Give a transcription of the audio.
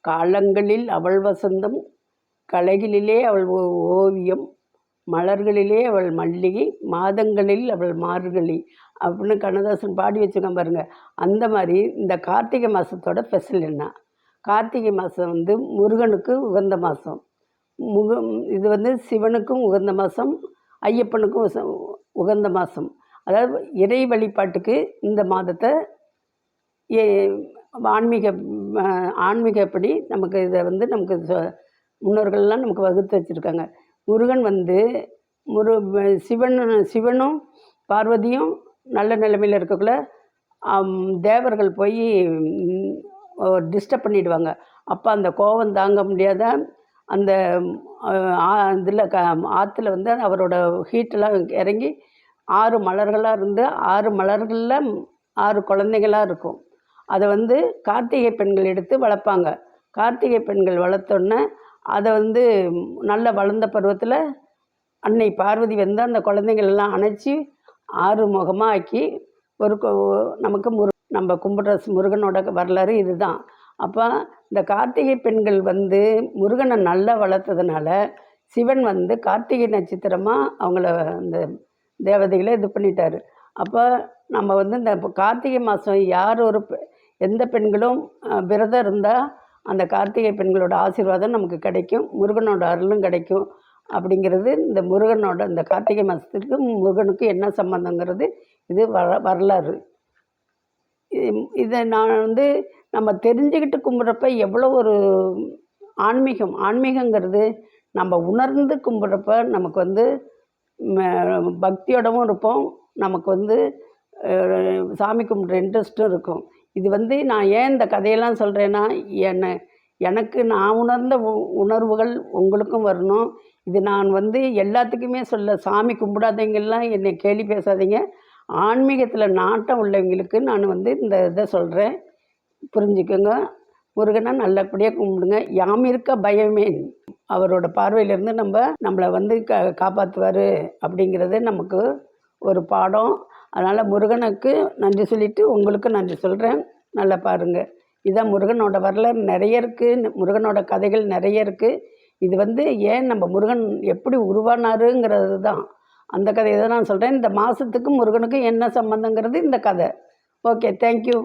காலங்களில் அவள் வசந்தம், கலைகளிலே அவள் ஓவியம், மலர்களிலே அவள் மல்லிகை, மாதங்களில் அவள் மார்கழி அப்படின்னு கண்ணதாசன் பாடி வச்சுருக்கான் பாருங்கள். அந்த மாதிரி இந்த கார்த்திகை மாதத்தோட ஸ்பெஷல் என்ன? கார்த்திகை மாதம் வந்து முருகனுக்கு உகந்த மாதம். இது வந்து சிவனுக்கும் உகந்த மாதம், ஐயப்பனுக்கும் உகந்த மாதம். அதாவது இறை வழிபாட்டுக்கு இந்த மாதத்தை ஆன்மீகப்படி நமக்கு இதை வந்து நமக்கு முன்னோர்கள்லாம் நமக்கு வகுத்து வச்சுருக்காங்க. முருகன் வந்து சிவனும் பார்வதியும் நல்ல நிலைமையில் இருக்கக்குள்ள தேவர்கள் போய் டிஸ்டர்ப் பண்ணிவிடுவாங்க. அப்போ அந்த கோபம் தாங்க முடியாத அந்த இதில் ஆற்றுல வந்து அவரோட ஹீட்டெல்லாம் இறங்கி 6 மலர்களாக இருந்து 6 மலர்களில் 6 குழந்தைகளாக இருக்கும். அதை வந்து கார்த்திகை பெண்கள் எடுத்து வளர்ப்பாங்க. கார்த்திகை பெண்கள் வளர்த்தோன்னே அதை வந்து நல்ல வளர்ந்த பருவத்தில் அன்னை பார்வதி வந்து அந்த குழந்தைங்களெல்லாம் அணைச்சி 6 முகமாக ஆக்கி நமக்கு நம்ம கும்பிட்ற முருகனோட வரலாறு இதுதான். அப்போ இந்த கார்த்திகை பெண்கள் வந்து முருகனை நல்லா வளர்த்ததுனால சிவன் வந்து கார்த்திகை நட்சத்திரமாக அவங்கள அந்த தேவதைகளை இது பண்ணிட்டார். அப்போ நம்ம வந்து இந்த கார்த்திகை மாதம் எந்த பெண்களும் விரதம் இருந்தால் அந்த கார்த்திகை பெண்களோட ஆசீர்வாதம் நமக்கு கிடைக்கும், முருகனோட அருளும் கிடைக்கும். அப்படிங்கிறது இந்த முருகனோட இந்த கார்த்திகை மாதத்துக்கு முருகனுக்கு என்ன சம்பந்தங்கிறது இது வரலாறு. இதை நான் வந்து நம்ம தெரிஞ்சுக்கிட்டு கும்பிட்றப்ப எவ்வளோ ஒரு ஆன்மீகங்கிறது நம்ம உணர்ந்து கும்பிட்றப்ப நமக்கு வந்து பக்தியோடவும் இருப்போம், நமக்கு வந்து சாமி கும்பிட்ற இன்ட்ரெஸ்ட்டும் இருக்கும். இது வந்து நான் ஏன் இந்த கதையெல்லாம் சொல்கிறேன்னா, எனக்கு நான் உணர்ந்த உணர்வுகள் உங்களுக்கும் வரணும். இது நான் வந்து எல்லாத்துக்குமே சாமி கும்பிடாதவங்கெல்லாம் என்னை கேலி பேசாதீங்க. ஆன்மீகத்தில் நாட்டம் உள்ளவங்களுக்கு நான் வந்து இந்த இதை சொல்கிறேன், புரிஞ்சுக்கோங்க. முருகனை நல்லபடியாக கும்பிடுங்க. யாம் இருக்க பயமேன், அவரோட பார்வையிலேருந்து நம்மளை வந்து காப்பாற்றுவார் அப்படிங்கிறது நமக்கு ஒரு பாடம். அதனால் முருகனுக்கு நன்றி சொல்லிவிட்டு உங்களுக்கு நன்றி சொல்கிறேன். நல்லா பாருங்கள். இதான் முருகனோட வரலாறு நிறைய இருக்குது, முருகனோட கதைகள் நிறைய இருக்குது. இது வந்து ஏன் நம்ம முருகன் எப்படி உருவானாருங்கிறது தான், அந்த கதையை தான் நான் சொல்கிறேன். இந்த மாதத்துக்கும் முருகனுக்கும் என்ன சம்மந்தங்கிறது இந்த கதை. Okay, thank you.